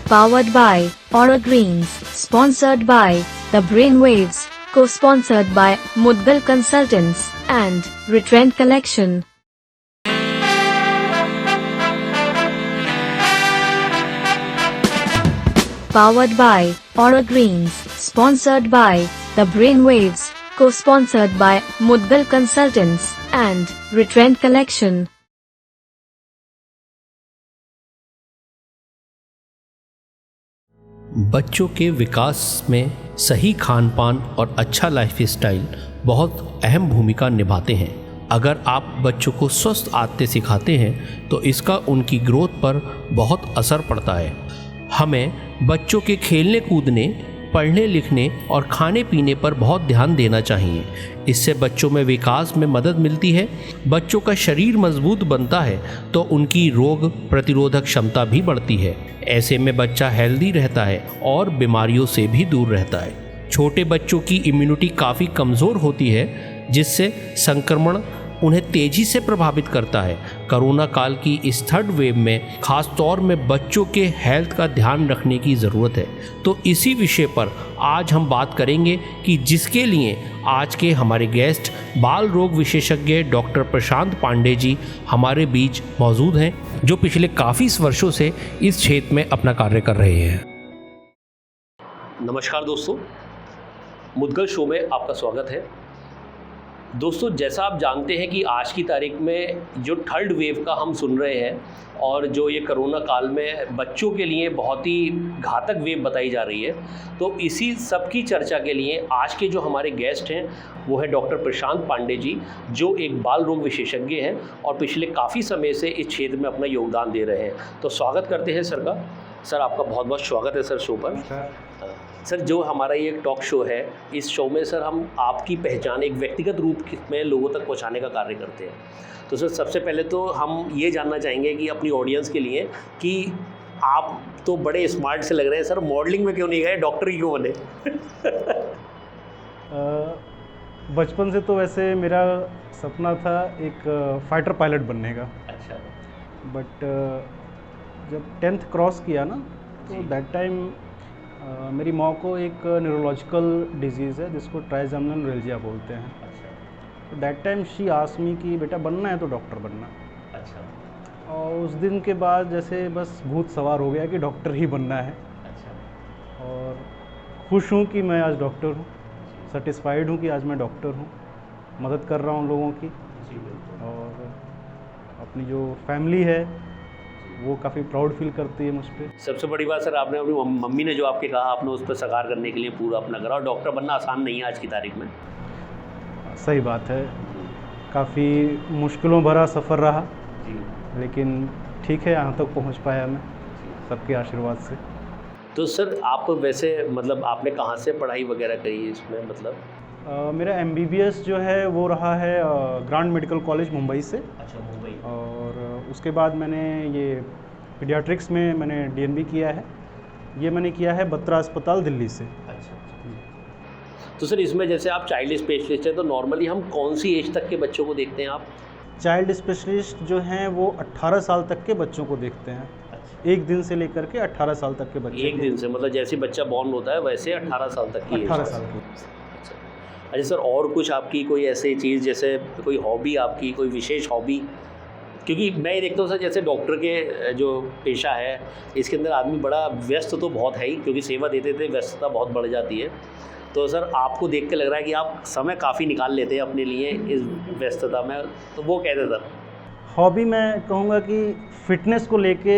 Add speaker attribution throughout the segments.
Speaker 1: Powered by Aura Greens. Sponsored by The Brainwaves. Co-sponsored by Mudgal Consultants and Retrend Collection. Powered by Aura Greens. Sponsored by The Brainwaves. Co-sponsored by Mudgal Consultants and Retrend Collection.
Speaker 2: बच्चों के विकास में सही खान पान और अच्छा lifestyle बहुत अहम भूमिका निभाते हैं। अगर आप बच्चों को स्वस्थ आदतें सिखाते हैं तो इसका उनकी ग्रोथ पर बहुत असर पड़ता है। हमें बच्चों के खेलने कूदने, पढ़ने लिखने और खाने पीने पर बहुत ध्यान देना चाहिए। इससे बच्चों में विकास में मदद मिलती है। बच्चों का शरीर मजबूत बनता है तो उनकी रोग प्रतिरोधक क्षमता भी बढ़ती है। ऐसे में बच्चा हेल्दी रहता है और बीमारियों से भी दूर रहता है। छोटे बच्चों की इम्यूनिटी काफ़ी कमज़ोर होती है जिससे संक्रमण उन्हें तेज़ी से प्रभावित करता है। कोरोना काल की इस थर्ड वेव में खास तौर में बच्चों के हेल्थ का ध्यान रखने की ज़रूरत है। तो इसी विषय पर आज हम बात करेंगे कि जिसके लिए आज के हमारे गेस्ट बाल रोग विशेषज्ञ डॉक्टर प्रशांत पांडे जी हमारे बीच मौजूद हैं, जो पिछले काफ़ी वर्षों से इस क्षेत्र में अपना कार्य कर रहे हैं। नमस्कार दोस्तों, मुदगल शो में आपका स्वागत है। दोस्तों, जैसा आप जानते हैं कि आज की तारीख में जो थर्ड वेव का हम सुन रहे हैं और जो ये कोरोना काल में बच्चों के लिए बहुत ही घातक वेव बताई जा रही है, तो इसी सब की चर्चा के लिए आज के जो हमारे गेस्ट हैं वो है डॉक्टर प्रशांत पांडे जी, जो एक बाल रोग विशेषज्ञ हैं और पिछले काफ़ी समय से इस क्षेत्र में अपना योगदान दे रहे हैं। तो स्वागत करते हैं सर का। सर, आपका बहुत बहुत स्वागत है सर शो पर। सर, जो हमारा ये टॉक शो है, इस शो में सर हम आपकी पहचान एक व्यक्तिगत रूप में लोगों तक पहुंचाने का कार्य करते हैं। तो सर, सबसे पहले तो हम ये जानना चाहेंगे कि अपनी ऑडियंस के लिए कि आप तो बड़े स्मार्ट से लग रहे हैं सर, मॉडलिंग में क्यों नहीं गए, डॉक्टर ही क्यों बने?
Speaker 3: बचपन से तो वैसे मेरा सपना था एक फाइटर पायलट बनने का।
Speaker 2: अच्छा।
Speaker 3: बट जब 10th क्रॉस किया ना, तो दैट टाइम मेरी माँ को एक न्यूरोलॉजिकल डिजीज़ है जिसको ट्राइजेमिनल न्यूरैल्जिया बोलते हैं।
Speaker 2: अच्छा।
Speaker 3: तो that time she asked me कि बेटा बनना है तो डॉक्टर बनना।
Speaker 2: अच्छा।
Speaker 3: और उस दिन के बाद जैसे बस भूत सवार हो गया कि डॉक्टर ही बनना है।
Speaker 2: अच्छा।
Speaker 3: और खुश हूँ कि मैं आज डॉक्टर हूँ, सेटिस्फाइड हूँ कि आज मैं डॉक्टर हूँ, मदद कर रहा हूँ लोगों की। और अपनी जो फैमिली है वो काफ़ी प्राउड फील करती है मुझ पर।
Speaker 2: सबसे बड़ी बात सर, आपने अपनी मम्मी ने जो आपके कहा, आपने उस पर साकार करने के लिए पूरा अपना करा। और डॉक्टर बनना आसान नहीं है आज की तारीख में।
Speaker 3: सही बात है, काफ़ी मुश्किलों भरा सफ़र रहा
Speaker 2: जी।
Speaker 3: लेकिन ठीक है, यहाँ तक पहुँच पाया मैं सबके आशीर्वाद से।
Speaker 2: तो सर, आप वैसे मतलब आपने कहाँ से पढ़ाई वगैरह करी है इसमें, मतलब?
Speaker 3: मेरा MBBS जो है वो रहा है ग्रांड मेडिकल कॉलेज मुंबई से।
Speaker 2: अच्छा, मुंबई।
Speaker 3: और उसके बाद मैंने ये पीडियाट्रिक्स में मैंने DNB किया है। ये मैंने किया है बत्रा अस्पताल दिल्ली से।
Speaker 2: अच्छा। तो सर, इसमें जैसे आप चाइल्ड स्पेशलिस्ट हैं, तो नॉर्मली हम कौन सी एज तक के बच्चों को देखते हैं आप?
Speaker 3: चाइल्ड स्पेशलिस्ट जो हैं वो 18 साल तक के बच्चों को देखते हैं।
Speaker 2: अच्छा।
Speaker 3: एक दिन से लेकर के 18 साल तक के बच्चे।
Speaker 2: एक दिन से मतलब जैसे बच्चा बॉर्न होता है वैसे 18 साल तक की
Speaker 3: 18 साल की।
Speaker 2: अच्छा सर, और कुछ आपकी कोई ऐसी चीज़, जैसे कोई हॉबी आपकी, कोई विशेष हॉबी? क्योंकि मैं ये देखता हूँ सर, जैसे डॉक्टर के जो पेशा है इसके अंदर आदमी बड़ा व्यस्त तो बहुत है ही, क्योंकि सेवा देते थे व्यस्तता बहुत बढ़ जाती है। तो सर, आपको देख के लग रहा है कि आप समय काफ़ी निकाल लेते हैं अपने लिए इस व्यस्तता में, तो वो कहते सर?
Speaker 3: हॉबी मैं कहूँगा कि फ़िटनेस को लेके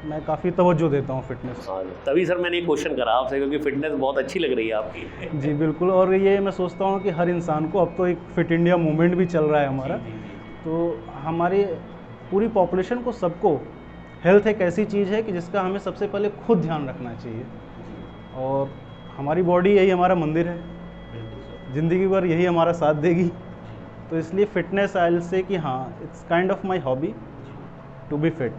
Speaker 3: मैं काफ़ी तवज्जो देता हूँ फ़िटनेस।
Speaker 2: हाँ, तभी सर मैंने एक क्वेश्चन करा आपसे, क्योंकि फ़िटनेस बहुत अच्छी लग रही है आपकी।
Speaker 3: जी बिल्कुल, और ये मैं सोचता हूँ कि हर इंसान को, अब तो एक फ़िट इंडिया मूवमेंट भी चल रहा है हमारा, तो हमारी पूरी पॉपुलेशन को, सबको हेल्थ एक ऐसी चीज़ है कि जिसका हमें सबसे पहले खुद ध्यान रखना चाहिए। और हमारी बॉडी यही हमारा मंदिर है, ज़िंदगी भर यही हमारा साथ देगी। तो इसलिए फ़िटनेस आई विल से कि हाँ, it's kind of my hobby to be fit.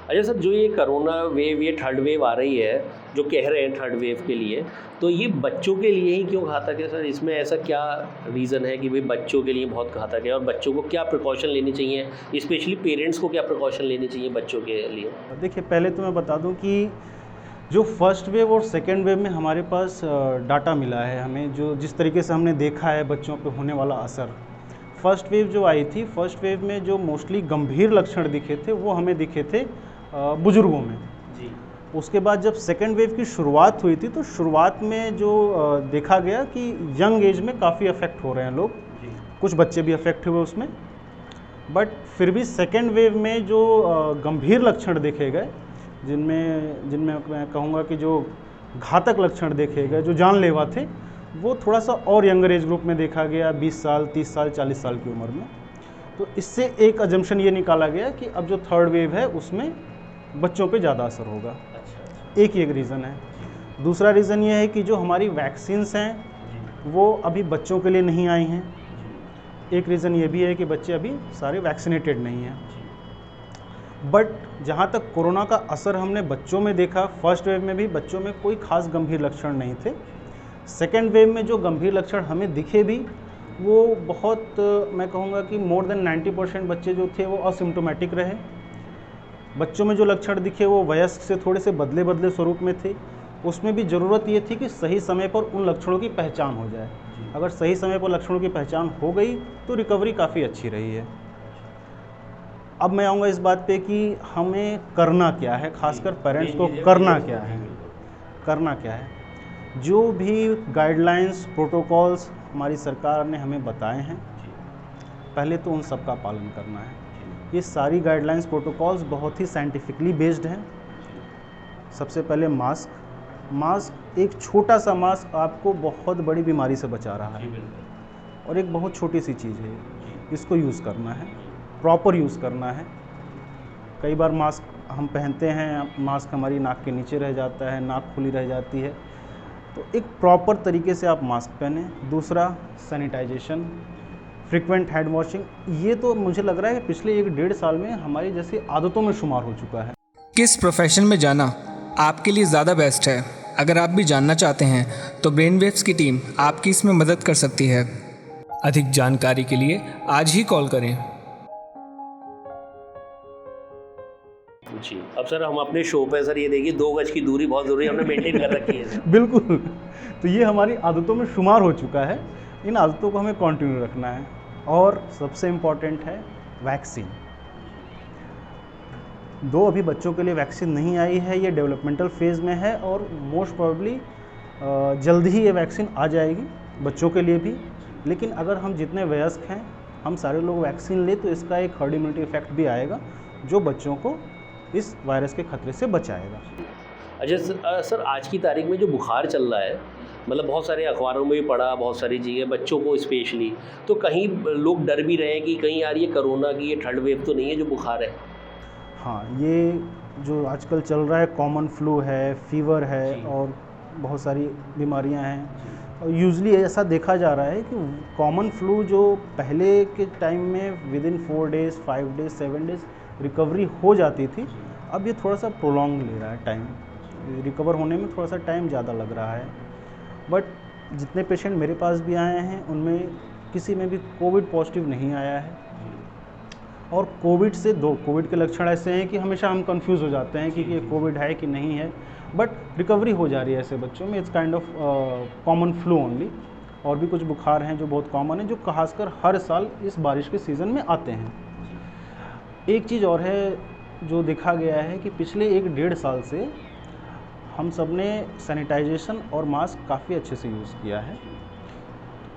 Speaker 2: अच्छा सर, जो ये कोरोना वेव, ये थर्ड वेव आ रही है, जो कह रहे हैं थर्ड वेव के लिए, तो ये बच्चों के लिए ही क्यों घातक है सर? इसमें ऐसा क्या रीज़न है कि भाई बच्चों के लिए बहुत घातक है, और बच्चों को क्या प्रिकॉशन लेनी चाहिए, स्पेशली पेरेंट्स को क्या प्रिकॉशन लेनी चाहिए बच्चों के लिए?
Speaker 3: देखिए, पहले तो मैं बता दूं कि जो फर्स्ट वेव और सेकेंड वेव में हमारे पास डाटा मिला है हमें, जो जिस तरीके से हमने देखा है बच्चों पे होने वाला असर। फर्स्ट वेव जो आई थी, फर्स्ट वेव में जो मोस्टली गंभीर लक्षण दिखे थे वो हमें दिखे थे बुजुर्गों में जी। उसके बाद जब सेकेंड वेव की शुरुआत हुई थी तो शुरुआत में जो देखा गया कि यंग एज में काफ़ी अफेक्ट हो रहे हैं लोग, कुछ बच्चे भी अफेक्ट हुए उसमें, बट फिर भी सेकेंड वेव में जो गंभीर लक्षण देखे गए, जिनमें मैं कहूँगा कि जो घातक लक्षण देखे गए, जो जानलेवा थे, वो थोड़ा सा और यंगर एज ग्रुप में देखा गया, 20 साल, 30 साल, 40 साल की उम्र में। तो इससे एक अजम्पशन ये निकाला गया कि अब जो थर्ड वेव है उसमें बच्चों पे ज़्यादा असर होगा। एक रीज़न है। दूसरा रीज़न ये है कि जो हमारी वैक्सीन्स हैं वो अभी बच्चों के लिए नहीं आई हैं। एक रीज़न ये भी है कि बच्चे अभी सारे वैक्सीनेटेड नहीं हैं। बट जहाँ तक कोरोना का असर हमने बच्चों में देखा, फर्स्ट वेव में भी बच्चों में कोई खास गंभीर लक्षण नहीं थे। सेकेंड वेव में जो गंभीर लक्षण हमें दिखे भी, वो बहुत, मैं कहूँगा कि मोर देन 90% बच्चे जो थे वो असिम्टोमेटिक रहे। बच्चों में जो लक्षण दिखे वो वयस्क से थोड़े से बदले स्वरूप में थे। उसमें भी ज़रूरत ये थी कि सही समय पर उन लक्षणों की पहचान हो जाए। अगर सही समय पर लक्षणों की पहचान हो गई तो रिकवरी काफ़ी अच्छी रही है। अब मैं आऊँगा इस बात पे कि हमें करना क्या है, खासकर पेरेंट्स को करना क्या है। जो भी गाइडलाइंस, प्रोटोकॉल्स हमारी सरकार ने हमें बताए हैं, पहले तो उन सब का पालन करना है। ये सारी गाइडलाइंस, प्रोटोकॉल्स बहुत ही साइंटिफिकली बेस्ड हैं। सबसे पहले मास्क, एक छोटा सा मास्क आपको बहुत बड़ी बीमारी से बचा रहा है, और एक बहुत छोटी सी चीज़ है, इसको यूज़ करना है, प्रॉपर यूज़ करना है। कई बार मास्क हम पहनते हैं, मास्क हमारी नाक के नीचे रह जाता है, नाक खुली रह जाती है, तो एक प्रॉपर तरीके से आप मास्क पहने। दूसरा, सैनिटाइजेशन, फ्रीक्वेंट हैंड वॉशिंग। ये तो मुझे लग रहा है कि पिछले 1-1.5 साल में हमारी जैसी आदतों में शुमार हो चुका है।
Speaker 4: किस प्रोफेशन में जाना आपके लिए ज़्यादा बेस्ट है? अगर आप भी जानना चाहते हैं तो ब्रेनवेव्स की टीम आपकी इसमें मदद कर सकती है। अधिक जानकारी के लिए आज ही कॉल करें।
Speaker 2: जी, अब सर हम अपने शो पे सर ये देखिए 2 गज की दूरी बहुत ज़रूरी हमने मेंटेन कर रखी है सर।
Speaker 3: बिल्कुल, तो ये हमारी आदतों में शुमार हो चुका है। इन आदतों को हमें कंटिन्यू रखना है। और सबसे इम्पॉर्टेंट है वैक्सीन। 2 अभी बच्चों के लिए वैक्सीन नहीं आई है, ये डेवलपमेंटल फेज़ में है, और मोस्ट प्रोबेबली जल्द ही ये वैक्सीन आ जाएगी बच्चों के लिए भी। लेकिन अगर हम जितने वयस्क हैं, हम सारे लोग वैक्सीन लें तो इसका एक हर्ड इम्यूनिटी इफेक्ट भी आएगा, जो बच्चों को इस वायरस के खतरे से बचाएगा।
Speaker 2: अच्छा सर, आज की तारीख में जो बुखार चल रहा है, मतलब बहुत सारे अखबारों में भी पढ़ा, बहुत सारी चीज़ें, बच्चों को स्पेशली, तो कहीं लोग डर भी रहे हैं कि कहीं यार ये कोरोना की ये थर्ड वेव तो नहीं है जो बुखार है?
Speaker 3: हाँ, ये जो आजकल चल रहा है, कॉमन फ्लू है, फीवर है, और बहुत सारी बीमारियां हैं। और यूजली ऐसा देखा जा रहा है कि कॉमन फ्लू जो पहले के टाइम में within 4 days, 5 days, 7 days recovery हो जाती थी, अब ये थोड़ा सा प्रोलॉन्ग ले रहा है टाइम, रिकवर होने में थोड़ा सा टाइम ज़्यादा लग रहा है। बट जितने पेशेंट मेरे पास भी आए हैं उनमें किसी में भी कोविड पॉजिटिव नहीं आया है। और कोविड के लक्षण ऐसे हैं कि हमेशा हम कंफ्यूज हो जाते हैं कि ये कोविड है कि नहीं है, बट रिकवरी हो जा रही है ऐसे बच्चों में। It's kind of common flu only. और भी कुछ बुखार हैं जो बहुत कॉमन है, जो खासकर हर साल इस बारिश के सीज़न में आते हैं। एक चीज़ और है जो देखा गया है कि पिछले 1-1.5 साल से हम सब ने सैनिटाइजेशन और मास्क काफ़ी अच्छे से यूज़ किया है।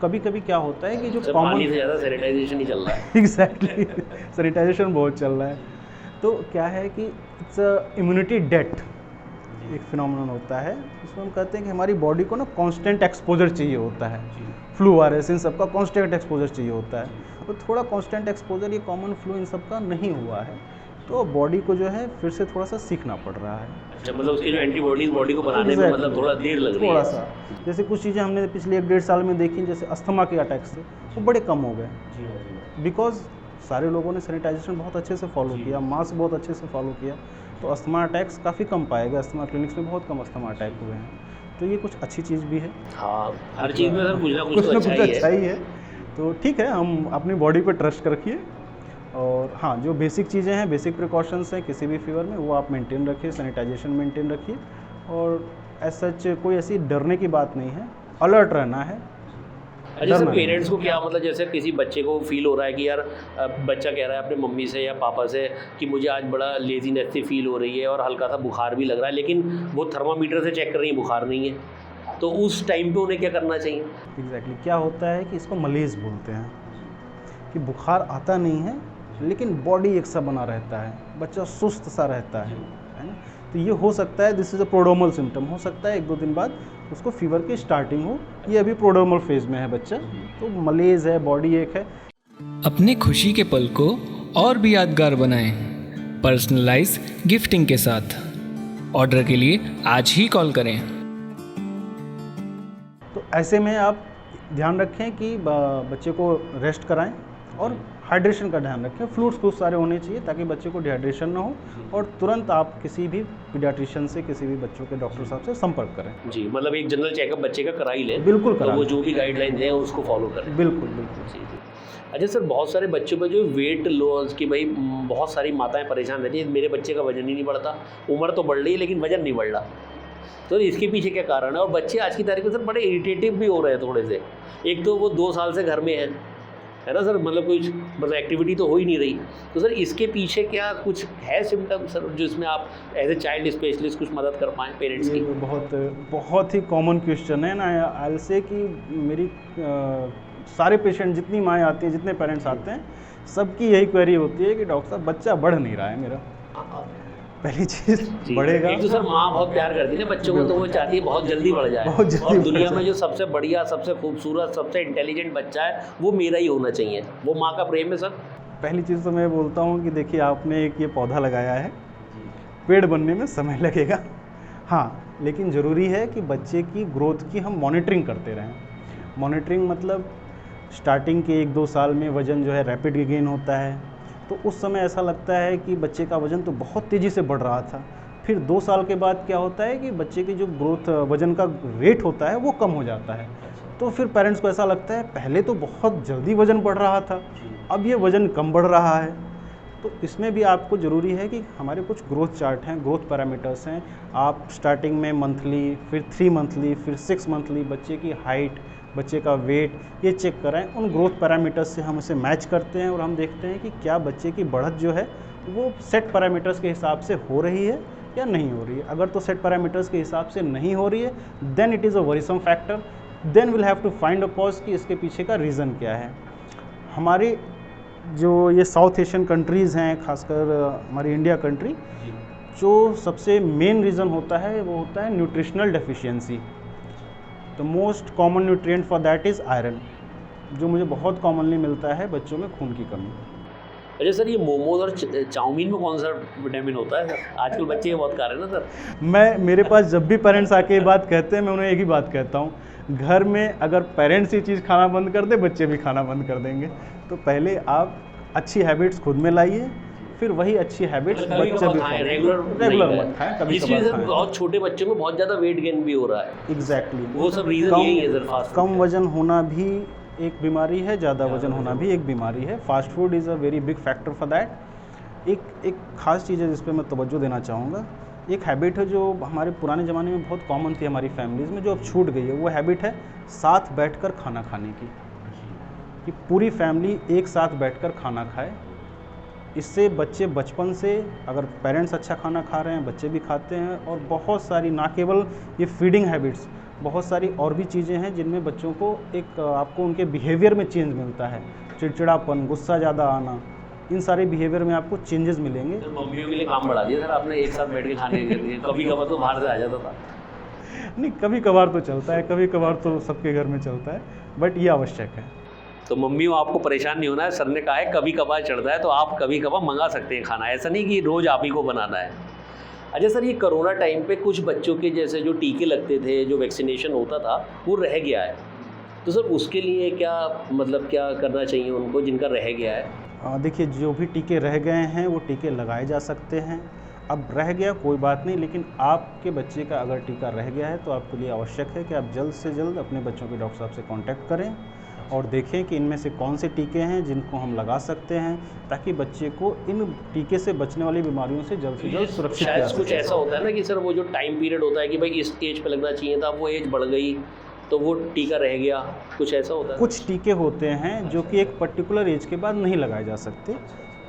Speaker 3: कभी कभी क्या होता है कि जो कॉमन,
Speaker 2: पानी से ज़्यादा सैनिटाइजेशन ही चल रहा है।
Speaker 3: एग्जैक्टली, सैनिटाइजेशन बहुत चल रहा है। तो क्या है कि इट्स इम्यूनिटी डेट एक फिनोमेनन होता है, उसमें हम कहते हैं कि हमारी बॉडी को ना कांस्टेंट एक्सपोजर चाहिए होता है। फ्लू वायरस इन सब का कांस्टेंट एक्सपोजर चाहिए होता है, तो थोड़ा कांस्टेंट एक्सपोजर ये कॉमन फ्लू इन सब का नहीं हुआ है, तो बॉडी को जो है फिर से थोड़ा सा सीखना पड़ रहा है।
Speaker 2: अच्छा, मतलब उसकी जो एंटीबॉडीज बॉडी को बनाने में मतलब थोड़ा देर लग रही है।
Speaker 3: थोड़ा सा, जैसे कुछ चीज़ें हमने पिछले 1-1.5 साल में देखी, जैसे अस्थमा के अटैक्स थे वो बड़े कम हो गए, बिकॉज सारे लोगों ने सैनिटाइजेशन बहुत अच्छे से फॉलो किया, मास्क बहुत अच्छे से फॉलो किया, तो अस्थमा अटैक्स काफ़ी कम पाए गए। अस्थमा क्लिनिक्स में बहुत कम अस्थमा अटैक हुए हैं, तो ये कुछ अच्छी चीज़ भी है।
Speaker 2: हाँ, हर चीज़ में सर कुछ ना कुछ
Speaker 3: कुछ
Speaker 2: तो
Speaker 3: ना
Speaker 2: अच्छा
Speaker 3: कुछ
Speaker 2: ही
Speaker 3: अच्छा
Speaker 2: है।
Speaker 3: ही है। तो ठीक है, हम अपनी बॉडी पे ट्रस्ट रखिए, और हाँ, जो बेसिक चीज़ें हैं, बेसिक प्रिकॉशंस हैं किसी भी फीवर में, वो आप मेंटेन रखिए, सैनिटाइजेशन मेंटेन रखिए, और एज सच कोई ऐसी डरने की बात नहीं है, अलर्ट रहना है।
Speaker 2: अच्छा सर, पेरेंट्स को क्या मतलब, जैसे किसी बच्चे को फील हो रहा है कि यार बच्चा कह रहा है अपने मम्मी से या पापा से कि मुझे आज बड़ा लेजीनेस सी फील हो रही है और हल्का सा बुखार भी लग रहा है, लेकिन वो थर्मामीटर से चेक कर रही है बुखार नहीं है, तो उस टाइम पे उन्हें क्या करना चाहिए?
Speaker 3: एग्जैक्टली क्या होता है कि इसको मलेज बोलते हैं, कि बुखार आता नहीं है लेकिन बॉडी एक सा बना रहता है, बच्चा सुस्त सा रहता है ना। तो ये हो सकता है, this is a prodromal symptom, हो सकता है 1-2 दिन बाद उसको फीवर की स्टार्टिंग हो, ये अभी प्रोड्रोमल फेज में है बच्चा, तो मलेज है, बॉडी एक है।
Speaker 4: अपने खुशी के पल को और भी यादगार बनाएं पर्सनलाइज गिफ्टिंग के साथ। ऑर्डर के लिए आज ही कॉल करें।
Speaker 3: तो ऐसे में आप ध्यान रखें कि बच्चे को रेस्ट कराएं और हाइड्रेशन का ध्यान रखें। फ्लूइड्स खूब सारे होने चाहिए ताकि बच्चे को डिहाइड्रेशन ना हो, और तुरंत आप किसी भी पीडियाट्रिशियन से, किसी भी बच्चों के डॉक्टर साहब से संपर्क करें।
Speaker 2: जी, मतलब एक जनरल चेकअप बच्चे का करा ही लें।
Speaker 3: बिल्कुल
Speaker 2: तो
Speaker 3: करा
Speaker 2: वो
Speaker 3: लें।
Speaker 2: जो भी गाइडलाइन है उसको फॉलो करें।
Speaker 3: बिल्कुल बिल्कुल।
Speaker 2: जी जी। अच्छा सर, बहुत सारे बच्चों पे जो वेट लॉस की भाई बहुत सारी माताएं परेशान रहती हैं, मेरे बच्चे का वजन ही नहीं बढ़ता, उम्र तो बढ़ रही है लेकिन वजन नहीं बढ़ रहा, तो इसके पीछे क्या कारण है? और बच्चे आज की तारीख में सर बड़े इरिटेटिव भी हो रहे हैं थोड़े से। एक तो वो 2 साल से घर में है ना सर, मतलब कोई मतलब एक्टिविटी तो हो ही नहीं रही, तो सर इसके पीछे क्या कुछ है सिम्टम सर जिसमें आप एज ए चाइल्ड स्पेशलिस्ट कुछ मदद कर पाएँ पेरेंट्स की?
Speaker 3: बहुत ही कॉमन क्वेश्चन है ना। आई से कि मेरी सारे पेशेंट, जितनी माएँ आती हैं, जितने पेरेंट्स आते हैं, सबकी यही क्वेरी होती है कि डॉक्टर साहब बच्चा बढ़ नहीं रहा है मेरा। पहली चीज़ बढ़ेगा।
Speaker 2: एक तो सर माँ बहुत प्यार करती है ना बच्चों को, तो वो चाहती है बहुत जल्दी बढ़ जाए,
Speaker 3: बहुत जल्दी
Speaker 2: और
Speaker 3: बढ़
Speaker 2: दुनिया
Speaker 3: जाए।
Speaker 2: में जो सबसे बढ़िया, सबसे खूबसूरत, सबसे इंटेलिजेंट बच्चा है वो मेरा ही होना चाहिए, वो माँ का प्रेम है सर।
Speaker 3: पहली चीज़ तो मैं बोलता हूँ कि देखिए, आपने एक ये पौधा लगाया है, पेड़ बनने में समय लगेगा, हाँ, लेकिन ज़रूरी है कि बच्चे की ग्रोथ की हम मॉनिटरिंग करते रहें। मॉनिटरिंग मतलब स्टार्टिंग के 1-2 साल में वज़न जो है रैपिड गेन होता है, तो उस समय ऐसा लगता है कि बच्चे का वज़न तो बहुत तेज़ी से बढ़ रहा था। फिर 2 साल के बाद क्या होता है कि बच्चे की जो ग्रोथ, वज़न का रेट होता है वो कम हो जाता है। तो फिर पेरेंट्स को ऐसा लगता है पहले तो बहुत जल्दी वज़न बढ़ रहा था, अब ये वज़न कम बढ़ रहा है। तो इसमें भी आपको ज़रूरी है कि हमारे कुछ ग्रोथ चार्ट हैं, ग्रोथ पैरामीटर्स हैं। आप स्टार्टिंग में मंथली, फिर 3 मंथली, फिर 6 मंथली बच्चे की हाइट, बच्चे का वेट, ये चेक कराएं। उन ग्रोथ पैरामीटर्स से हम उसे मैच करते हैं और हम देखते हैं कि क्या बच्चे की बढ़त जो है वो सेट पैरामीटर्स के हिसाब से हो रही है या नहीं हो रही है। अगर तो सेट पैरामीटर्स के हिसाब से नहीं हो रही है, then it is a worrisome factor, then will have to find a cause कि इसके पीछे का रीज़न क्या है। हमारे जो ये साउथ एशियन कंट्रीज़ हैं, खासकर हमारी इंडिया कंट्री, जो सबसे मेन रीज़न होता है वो होता है nutritional deficiency. The most common nutrient for that is iron, जो मुझे बहुत कॉमनली मिलता है बच्चों में खून की कमी।
Speaker 2: अच्छा सर, ये मोमोज और चाउमीन में कौन सा विटामिन होता है सर? आजकल बच्चे ये बहुत खा रहे हैं ना सर।
Speaker 3: मेरे पास जब भी पेरेंट्स आके ये बात कहते हैं, मैं उन्हें एक ही बात कहता हूँ, घर में अगर पेरेंट्स ये चीज़ खाना बंद कर दे, बच्चे भी खाना बंद कर देंगे। तो पहले आप अच्छी हैबिट्स खुद में लाइए, फिर वही अच्छी हैबिट्स बच्चे भी खाएं। रेगुलर मत खाएं, कभी
Speaker 2: इसलिए
Speaker 3: कभार
Speaker 2: सर
Speaker 3: खाएं।
Speaker 2: बहुत छोटे बच्चों में बहुत ज़्यादा वेट गेन भी हो रहा है।
Speaker 3: एग्जैक्टली,
Speaker 2: वो सब रीज़न यही है सर। फास्ट
Speaker 3: कम वजन होना भी एक बीमारी है, ज़्यादा वजन होना भी एक बीमारी है। Fast food is a very big factor for that. एक ख़ास चीज़ है जिस पे मैं तवज्जो देना चाहूँगा। एक हैबिट है जो हमारे पुराने ज़माने में बहुत कॉमन थी हमारी फैमिलीज़ में, जो अब छूट गई है। वो हैबिट है साथ बैठकर खाना खाने की, कि पूरी फैमिली एक साथ बैठकर खाना खाए। इससे बच्चे बचपन से, अगर पेरेंट्स अच्छा खाना खा रहे हैं, बच्चे भी खाते हैं। और बहुत सारी, ना केवल ये फीडिंग हैबिट्स, बहुत सारी और भी चीज़ें हैं जिनमें बच्चों को एक, आपको उनके बिहेवियर में चेंज मिलता है। चिड़चिड़ापन, गुस्सा ज़्यादा आना, इन सारे बिहेवियर में आपको चेंजेस मिलेंगे।
Speaker 2: सर मम्मियों के लिए काम बढ़ा दिया सर आपने, एक साथ बैठ के खाने के लिए। कभी कभार तो बाहर से आ जाता था।
Speaker 3: नहीं, कभी कभार तो चलता है, कभी कभार तो सबके घर में चलता है, बट ये आवश्यक है।
Speaker 2: तो मम्मियों आपको परेशान नहीं होना है, सर ने कहा है कभी कभार चढ़ता है तो आप कभी कभार मंगा सकते हैं खाना, ऐसा नहीं कि रोज़ आप ही को बनाना है। अच्छा सर, ये कोरोना टाइम पे कुछ बच्चों के जैसे जो टीके लगते थे, जो वैक्सीनेशन होता था, वो रह गया है, तो सर उसके लिए क्या मतलब क्या करना चाहिए उनको जिनका रह गया है?
Speaker 3: देखिए, जो भी टीके रह गए हैं वो टीके लगाए जा सकते हैं। अब रह गया कोई बात नहीं, लेकिन आपके बच्चे का अगर टीका रह गया है तो आपके लिए आवश्यक है कि आप जल्द से जल्द अपने बच्चों के डॉक्टर साहब से कांटेक्ट करें और देखें कि इनमें से कौन से टीके हैं जिनको हम लगा सकते हैं, ताकि बच्चे को इन टीके से बचने वाली बीमारियों से जल्द सुरक्षित किया जा
Speaker 5: शायद कुछ
Speaker 3: सके।
Speaker 5: ऐसा होता है ना कि सर वो जो टाइम पीरियड होता है कि भाई इस एज पे लगना चाहिए था, वो एज बढ़ गई तो वो टीका रह गया, कुछ ऐसा होता है?
Speaker 3: कुछ टीके होते हैं जो कि एक पर्टिकुलर एज के बाद नहीं लगाए जा सकते।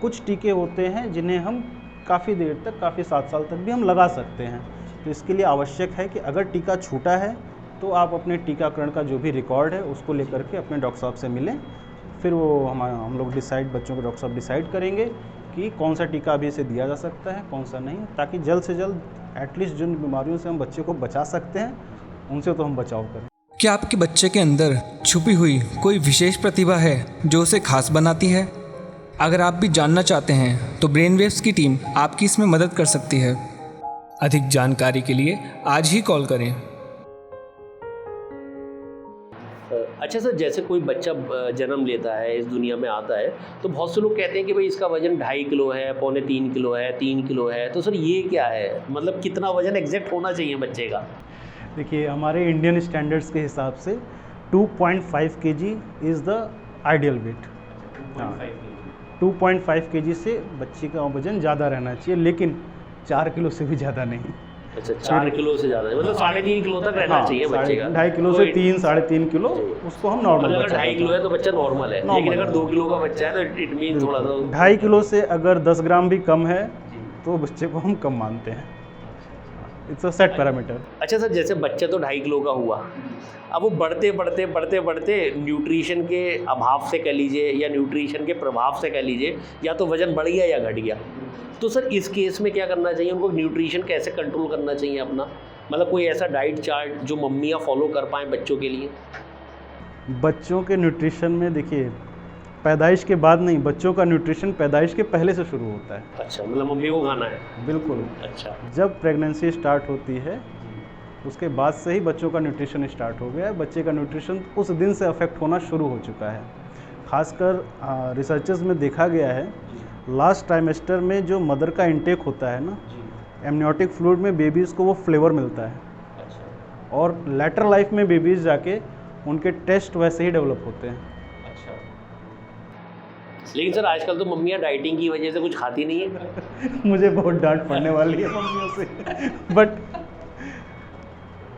Speaker 3: कुछ टीके होते हैं जिन्हें हम काफ़ी देर तक, काफ़ी 7 साल तक भी हम लगा सकते हैं। तो इसके लिए आवश्यक है कि अगर टीका छूटा है तो आप अपने टीकाकरण का जो भी रिकॉर्ड है उसको लेकर के अपने डॉक्टर साहब से मिलें। फिर वो हम लोग बच्चों के डॉक्टर साहब डिसाइड करेंगे कि कौन सा टीका अभी इसे दिया जा सकता है, कौन सा नहीं, ताकि जल्द से जल्द एटलीस्ट जिन बीमारियों से हम बच्चे को बचा सकते हैं उनसे तो हम बचाव करें।
Speaker 4: क्या आपके बच्चे के अंदर छुपी हुई कोई विशेष प्रतिभा है जो उसे खास बनाती है? अगर आप भी जानना चाहते हैं तो ब्रेनवेव्स की टीम आपकी इसमें मदद कर सकती है। अधिक जानकारी के लिए आज ही कॉल करें।
Speaker 5: अच्छा सर, जैसे कोई बच्चा जन्म लेता है, इस दुनिया में आता है, तो बहुत से लोग कहते हैं कि भाई इसका वजन 2.5 किलो है, 2.25 किलो है, 3 किलो है, तो सर ये क्या है? मतलब कितना वजन एग्जैक्ट होना चाहिए बच्चे का?
Speaker 3: देखिए, हमारे इंडियन स्टैंडर्ड्स के हिसाब से 2.5 kg is the ideal weight. 2.5 kg से बच्चे का वजन ज़्यादा रहना चाहिए, लेकिन 4 किलो से भी ज़्यादा नहीं।
Speaker 5: अच्छा, 4 किलो से ज़्यादा, मतलब 3.5 किलो तक रहना चाहिए बच्चे का।
Speaker 3: 2.5 किलो से 3, 3.5 किलो उसको हम नॉर्मल
Speaker 5: अगर
Speaker 3: बच्चा
Speaker 5: 2.5 किलो है तो बच्चा नॉर्मल है, लेकिन अगर 2 किलो का बच्चा है तो इट मीन थोड़ा सा
Speaker 3: 2.5 किलो से अगर 10 ग्राम भी कम है तो बच्चे को हम कम मानते हैं। It's a set parameter.
Speaker 5: अच्छा सर, जैसे बच्चा तो 2.5 किलो का हुआ, अब वो बढ़ते न्यूट्रिशन के अभाव से कह लीजिए या न्यूट्रिशन के प्रभाव से कह लीजिए, या तो वजन बढ़ गया या घट गया, तो सर इस केस में क्या करना चाहिए? उनको न्यूट्रिशन कैसे कंट्रोल करना चाहिए अपना? मतलब कोई ऐसा डाइट चार्ट जो मम्मियाँ फॉलो कर पाएँ बच्चों के लिए?
Speaker 3: बच्चों के न्यूट्रिशन में देखिए, पैदाइश के बाद नहीं, बच्चों का न्यूट्रिशन पैदाइश के पहले से शुरू होता है।
Speaker 5: अच्छा, मतलब मम्मी को खाना है?
Speaker 3: बिल्कुल।
Speaker 5: अच्छा,
Speaker 3: जब प्रेगनेंसी स्टार्ट होती है उसके बाद से ही बच्चों का न्यूट्रिशन स्टार्ट हो गया है। बच्चे का न्यूट्रिशन उस दिन से अफेक्ट होना शुरू हो चुका है। खासकर रिसर्चेस में देखा गया है, लास्ट ट्राइमेस्टर में जो मदर का इंटेक होता है ना, एमनियोटिक फ्लूइड में बेबीज़ को वो फ्लेवर मिलता है, और लेटर लाइफ में बेबीज़ जाके उनके टेस्ट वैसे ही डेवलप होते हैं।
Speaker 5: लेकिन सर आजकल तो मम्मियाँ डाइटिंग की वजह से कुछ खाती नहीं है।
Speaker 3: मुझे बहुत डांट पड़ने वाली है मम्मियों से, बट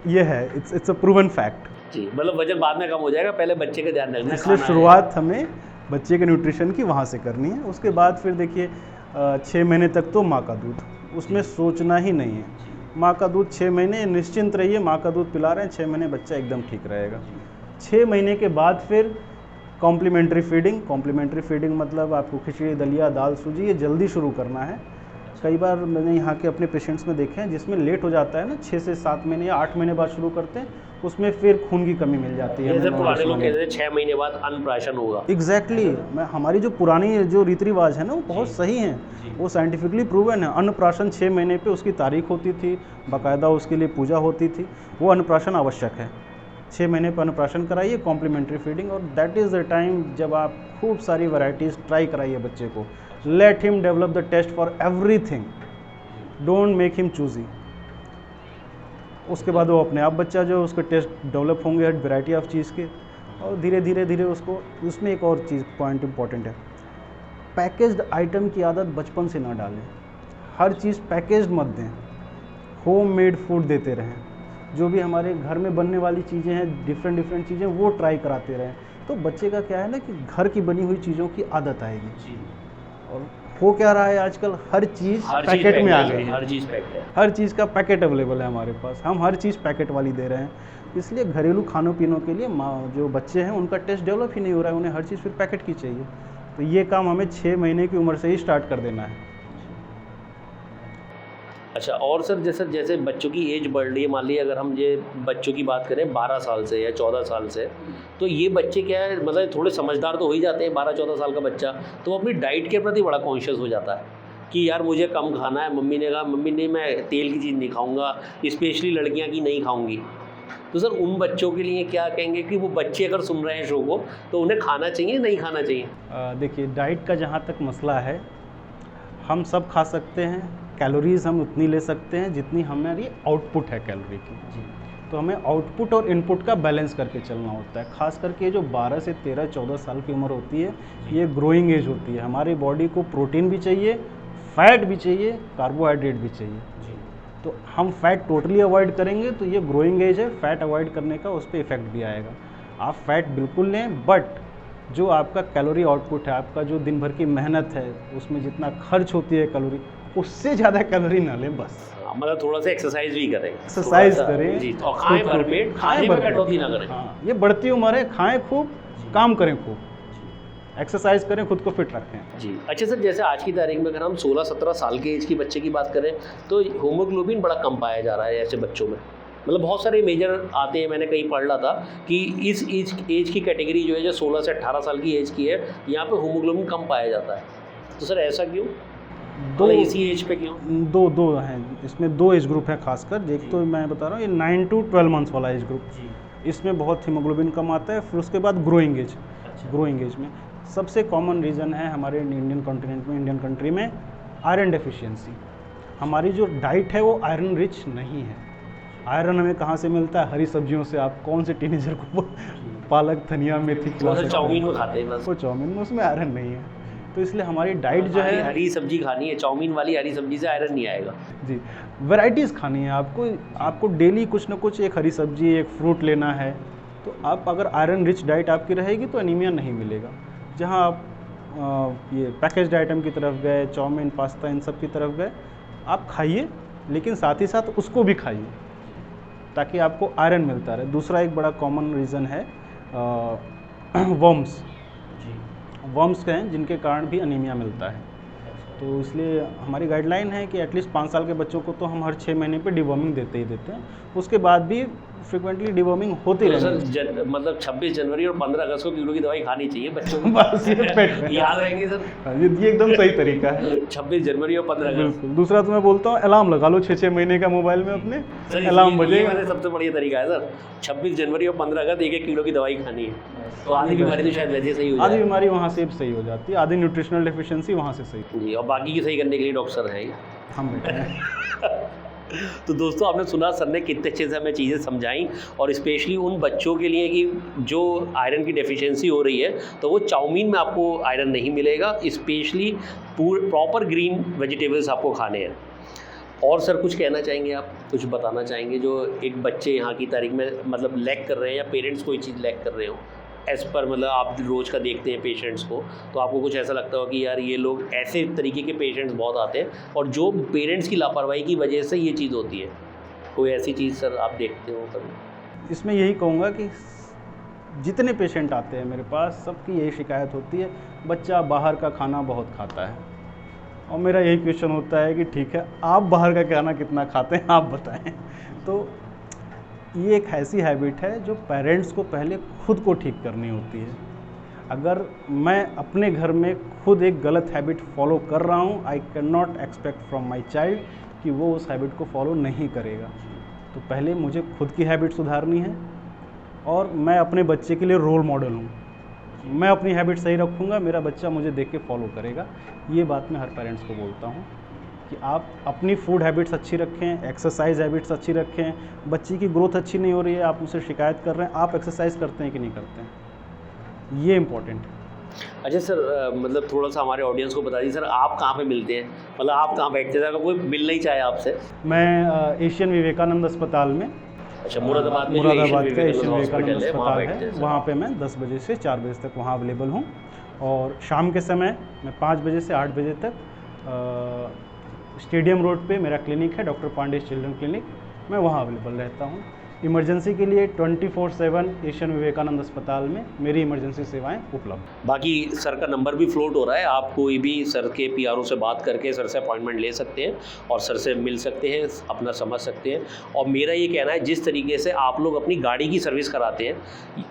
Speaker 3: ये है, इट्स अ प्रूवन फैक्ट।
Speaker 5: जी, मतलब वजन बाद में कम हो जाएगा, पहले बच्चे का ध्यान रखना है।
Speaker 3: इसलिए
Speaker 5: खाना
Speaker 3: शुरुआत हमें बच्चे के न्यूट्रिशन की वहाँ से करनी है। उसके बाद फिर देखिए 6 महीने तक तो माँ का दूध, उसमें सोचना ही नहीं है। माँ का दूध 6 महीने निश्चिंत रहिए, माँ का दूध पिला रहे हैं, 6 महीने बच्चा एकदम ठीक रहेगा। 6 महीने के बाद फिर कॉम्प्लीमेंट्री फीडिंग मतलब आपको खिचड़ी, दलिया, दाल, सूजी ये जल्दी शुरू करना है। कई बार मैंने यहाँ के अपने पेशेंट्स में देखे हैं जिसमें लेट हो जाता है ना, 6 से 7 महीने या 8 महीने बाद शुरू करते हैं, उसमें फिर खून की कमी मिल जाती है।
Speaker 5: जैसे पुराने लोग कहते थे 6 महीने बाद अन्नप्राशन होगा।
Speaker 3: एग्जैक्टली, मैं हमारी जो पुरानी जो रीति रिवाज है ना वो बहुत सही हैं, वो साइंटिफिकली प्रूवन है। अन्नप्राशन 6 महीने पे उसकी तारीख होती थी, बाकायदा उसके लिए पूजा होती थी, वो अन्नप्राशन आवश्यक है। 6 महीने पर अन्नप्राशन कराइए, कॉम्प्लीमेंट्री फीडिंग, और दैट इज़ द टाइम जब आप खूब सारी वैरायटीज़ ट्राई कराइए बच्चे को। Let him develop the taste for everything, don't make him choosy. उसके बाद वो अपने आप बच्चा जो उसके टेस्ट डेवलप होंगे हर वैरायटी ऑफ चीज़ के, और धीरे धीरे उसको उसमें एक और चीज़ पॉइंट इंपॉर्टेंट है, पैकेज्ड आइटम की आदत बचपन से ना डालें। हर चीज़ पैकेज्ड मत दें, होम मेड फूड देते रहें। जो भी हमारे घर में बनने वाली चीज़ें हैं, डिफरेंट चीज़ें, वो ट्राई कराते रहें। तो बच्चे का क्या है ना कि घर की बनी हुई चीज़ों की आदत आएगी। और हो क्या रहा है आजकल, हर चीज़ पैकेट में आ गई है,
Speaker 5: हर चीज़ पैकेट है,
Speaker 3: हर चीज़ का पैकेट अवेलेबल है हमारे पास, हम हर चीज़ पैकेट वाली दे रहे हैं। इसलिए घरेलू खानों पीनों के लिए जो बच्चे हैं उनका टेस्ट डेवलप ही नहीं हो रहा है, उन्हें हर चीज़ फिर पैकेट की चाहिए। तो ये काम हमें 6 महीने की उम्र से ही स्टार्ट कर देना है।
Speaker 5: अच्छा, और सर जैसे बच्चों की एज बढ़ रही है, मान लीजिए अगर हम ये बच्चों की बात करें 12 साल से या 14 साल से, तो ये बच्चे क्या है, मतलब थोड़े समझदार तो हो ही जाते हैं। 12-14 साल का बच्चा तो अपनी डाइट के प्रति बड़ा कॉन्शियस हो जाता है कि यार मुझे कम खाना है। मम्मी ने कहा, मम्मी नहीं, मैं तेल की चीज़ नहीं खाऊंगा, स्पेशली लड़कियां की नहीं खाऊंगी। तो सर उन बच्चों के लिए क्या कहेंगे कि वो बच्चे अगर सुन रहे हैं शो को तो उन्हें खाना चाहिए नहीं खाना चाहिए?
Speaker 3: देखिए, डाइट का जहाँ तक मसला है, हम सब खा सकते हैं, कैलोरीज हम उतनी ले सकते हैं जितनी हमारी आउटपुट है कैलोरी की। तो हमें आउटपुट और इनपुट का बैलेंस करके चलना होता है। खास करके ये जो 12 से 13, 14 साल की उम्र होती है, ये ग्रोइंग एज होती है। हमारी बॉडी को प्रोटीन भी चाहिए, फैट भी चाहिए, कार्बोहाइड्रेट भी चाहिए। तो हम फैट टोटली अवॉइड करेंगे तो ये ग्रोइंग एज है, फैट अवॉइड करने का उस पर इफेक्ट भी आएगा। आप फैट बिल्कुल लें, बट जो आपका कैलोरी आउटपुट है, आपका जो दिन भर की मेहनत है, उसमें जितना खर्च होती है कैलोरी, उससे ज़्यादा कैलोरी ना लें बस।
Speaker 5: मतलब थोड़ा सा एक्सरसाइज भी करें,
Speaker 3: एक्सरसाइज करें
Speaker 5: जी, और खाएं भरपेट, खाने में कटौती ना करें।
Speaker 3: हाँ, ये बढ़ती उम्र है, खाएं खूब, काम करें खूब, एक्सरसाइज करें, खुद को फिट रखें।
Speaker 5: जी अच्छा सर, जैसे आज की तारीख में अगर हम 16-17 साल के एज की बच्चे की बात करें तो हीमोग्लोबिन बड़ा कम पाया जा रहा है ऐसे बच्चों में। मतलब बहुत सारे मेजर आते हैं, मैंने कहीं पढ़ रहा था कि इस एज की कैटेगरी जो है, जो 16 से 18 साल की एज की है, यहाँ पे हीमोग्लोबिन कम पाया जाता है। तो सर ऐसा क्यों?
Speaker 3: दो
Speaker 5: इसी एज पे क्यों?
Speaker 3: दो हैं इसमें, 2 एज ग्रुप हैं खासकर। एक तो मैं बता रहा हूँ, ये 9 to 12 मंथ्स वाला एज ग्रुप, इसमें बहुत हीमोग्लोबिन कम आता है। फिर उसके बाद ग्रोइंग एज में सबसे कॉमन रीज़न है हमारे इंडियन कॉन्टिनेंट में, इंडियन कंट्री में, आयरन डेफिशिएंसी। हमारी जो डाइट है वो आयरन रिच नहीं है। आयरन हमें कहाँ से मिलता है? हरी सब्जियों से। आप कौन से टीनेजर को पालक, धनिया, मेथी खिला सकते हैं?
Speaker 5: चाउमीन में खाते हैं बस।
Speaker 3: वो चाउमीन में, उसमें आयरन नहीं है। तो इसलिए हमारी डाइट जो है,
Speaker 5: हरी सब्जी खानी है, चाउमीन वाली हरी सब्जी से आयरन नहीं आएगा
Speaker 3: जी। वैराइटीज़ खानी है आपको डेली कुछ ना कुछ, एक हरी सब्जी, एक फ्रूट लेना है। तो आप अगर आयरन रिच डाइट आपकी रहेगी तो एनीमिया नहीं मिलेगा। जहाँ आप ये पैकेज्ड आइटम की तरफ गए, चाउमीन, पास्ता, इन सब की तरफ गए, आप खाइए, लेकिन साथ ही साथ उसको भी खाइए ताकि आपको आयरन मिलता रहे। दूसरा एक बड़ा कॉमन रीज़न है वर्म्स के हैं, जिनके कारण भी अनीमिया मिलता है। तो इसलिए हमारी गाइडलाइन है कि एटलीस्ट 5 साल के बच्चों को तो हम हर 6 महीने पे डिवॉर्मिंग देते ही देते हैं। उसके बाद भी फ्रिक्वेंटली डिवॉर्मिंग होती रहती है।
Speaker 5: सर मतलब 26 जनवरी और 15 अगस्त को कीड़ों की दवाई खानी चाहिए बच्चों को।
Speaker 3: बस ये पेट में
Speaker 5: याद रहेंगे सर,
Speaker 3: ये एकदम सही तरीका है।
Speaker 5: 26 जनवरी और 15 अगस्त।
Speaker 3: बिल्कुल। दूसरा तो मैं बोलता हूँ, अलार्म लगा लो 6-6 महीने का मोबाइल में अपने, अलार्म बजेगा।
Speaker 5: ये सबसे बढ़िया तरीका है सर, 26 जनवरी और 15 अगस्त एक कीड़ों की दवाई खानी है, तो आधी बीमारी तो शायद वैसे सही हो जाए।
Speaker 3: आधी बीमारी वहाँ से सही हो जाती है, आधी न्यूट्रिशनल डेफिशिएंसी वहाँ से सही
Speaker 5: जी, और बाकी की सही करने के लिए डॉक्टर हैं
Speaker 3: हम बैठे हैं।
Speaker 5: तो दोस्तों आपने सुना सर ने कितने अच्छे से हमें चीज़ें समझाई, और स्पेशली उन बच्चों के लिए कि जो आयरन की डेफिशिएंसी हो रही है, तो वो चाउमीन में आपको आयरन नहीं मिलेगा, स्पेशली प्रॉपर ग्रीन वेजिटेबल्स आपको खाने हैं। और सर कुछ कहना चाहेंगे आप, कुछ बताना चाहेंगे जो एक बच्चे यहाँ की तारीख में मतलब लैक कर रहे हैं, या पेरेंट्स कोई चीज़ लैक कर रहे हो एज़ पर, मतलब आप रोज़ का देखते हैं पेशेंट्स को, तो आपको कुछ ऐसा लगता हो कि यार ये लोग ऐसे तरीके के पेशेंट्स बहुत आते हैं और जो पेरेंट्स की लापरवाही की वजह से ये चीज़ होती है, कोई ऐसी चीज़ सर आप देखते हो कभी?
Speaker 3: इसमें यही कहूँगा कि जितने पेशेंट आते हैं मेरे पास, सबकी यही शिकायत होती है, बच्चा बाहर का खाना बहुत खाता है। और मेरा यही क्वेश्चन होता है कि ठीक है, आप बाहर का खाना कितना खाते हैं, आप बताएं। तो ये एक ऐसी हैबिट है जो पेरेंट्स को पहले खुद को ठीक करनी होती है। अगर मैं अपने घर में खुद एक गलत हैबिट फॉलो कर रहा हूँ, I can not expect from my child कि वो उस हैबिट को फॉलो नहीं करेगा। तो पहले मुझे खुद की हैबिट सुधारनी है, और मैं अपने बच्चे के लिए रोल मॉडल हूँ। मैं अपनी हैबिट सही रखूँगा, मेरा बच्चा मुझे देख के फॉलो करेगा। ये बात मैं हर पेरेंट्स को बोलता हूँ कि आप अपनी फूड हैबिट्स अच्छी रखें, एक्सरसाइज हैबिट्स अच्छी रखें। बच्ची की ग्रोथ अच्छी नहीं हो रही है, आप मुझसे शिकायत कर रहे हैं, आप एक्सरसाइज करते हैं कि नहीं करते हैं, ये इम्पोर्टेंट है।
Speaker 5: अच्छा सर, मतलब थोड़ा सा हमारे ऑडियंस को बता दीजिए सर, आप कहाँ पे मिलते हैं, मतलब आप कहाँ बैठते हैं, अगर कोई मिलना ही चाहे आपसे?
Speaker 3: मैं एशियन विवेकानंद अस्पताल में,
Speaker 5: अच्छा मुरादाबाद का
Speaker 3: एशियन विवेकानंद अस्पताल है, वहाँ पे मैं 10 बजे से 4 बजे तक वहाँ अवेलेबल हूँ। और शाम के समय मैं 5 बजे से 8 बजे तक स्टेडियम रोड पे मेरा क्लिनिक है, डॉक्टर पांडे चिल्ड्रन क्लिनिक, मैं वहाँ अवेलेबल रहता हूँ। इमरजेंसी के लिए 24/7 एशियन विवेकानंद अस्पताल में मेरी इमरजेंसी सेवाएं उपलब्ध।
Speaker 5: बाकी सर का नंबर भी फ्लोट हो रहा है, आप कोई भी सर के पीआरओ से बात करके सर से अपॉइंटमेंट ले सकते हैं और सर से मिल सकते हैं, अपना समझ सकते हैं। और मेरा ये कहना है, जिस तरीके से आप लोग अपनी गाड़ी की सर्विस कराते हैं,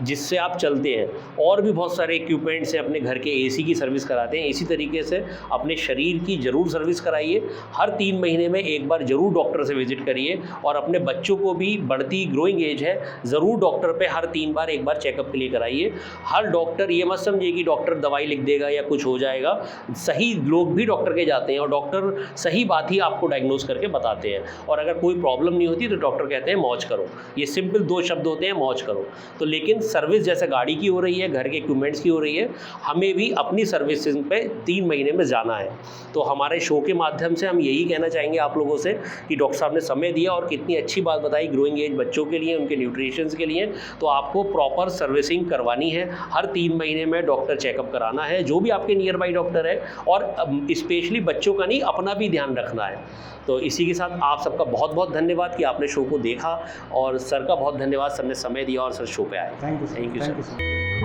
Speaker 5: जिससे आप चलते हैं, और भी बहुत सारे इक्विपमेंट्स हैं, अपने घर के एसी की सर्विस कराते हैं, इसी तरीके से अपने शरीर की ज़रूर सर्विस कराइए। हर 3 महीने में एक बार ज़रूर डॉक्टर से विजिट करिए, और अपने बच्चों को भी बढ़ती ग्रोइंग एज है, ज़रूर डॉक्टर पे हर 3 बार एक बार चेकअप के लिए कराइए। हर डॉक्टर ये मत समझिए कि डॉक्टर दवाई लिख देगा या कुछ हो जाएगा। सही लोग भी डॉक्टर के जाते हैं और डॉक्टर सही बात ही आपको डायग्नोज करके बताते हैं, और अगर कोई प्रॉब्लम नहीं होती तो डॉक्टर कहते हैं मौज करो। ये सिंपल 2 शब्द होते हैं, मौज करो। तो लेकिन सर्विस जैसे गाड़ी की हो रही है, घर के इक्विपमेंट्स की हो रही है, हमें भी अपनी सर्विसिंग पे 3 महीने में जाना है। तो हमारे शो के माध्यम से हम यही कहना चाहेंगे आप लोगों से कि डॉक्टर साहब ने समय दिया और कितनी अच्छी बात बताई ग्रोइंग एज बच्चों के लिए, उनके न्यूट्रिशंस के लिए। तो आपको प्रॉपर सर्विसिंग करवानी है, हर 3 महीने में डॉक्टर चेकअप कराना है, जो भी आपके नियर बाई डॉक्टर है, और स्पेशली बच्चों का नहीं, अपना भी ध्यान रखना है। तो इसी के साथ आप सबका बहुत बहुत धन्यवाद कि आपने शो को देखा, और सर का बहुत धन्यवाद, सर ने समय दिया और सर शो पे आए।
Speaker 3: Thank you
Speaker 5: sir.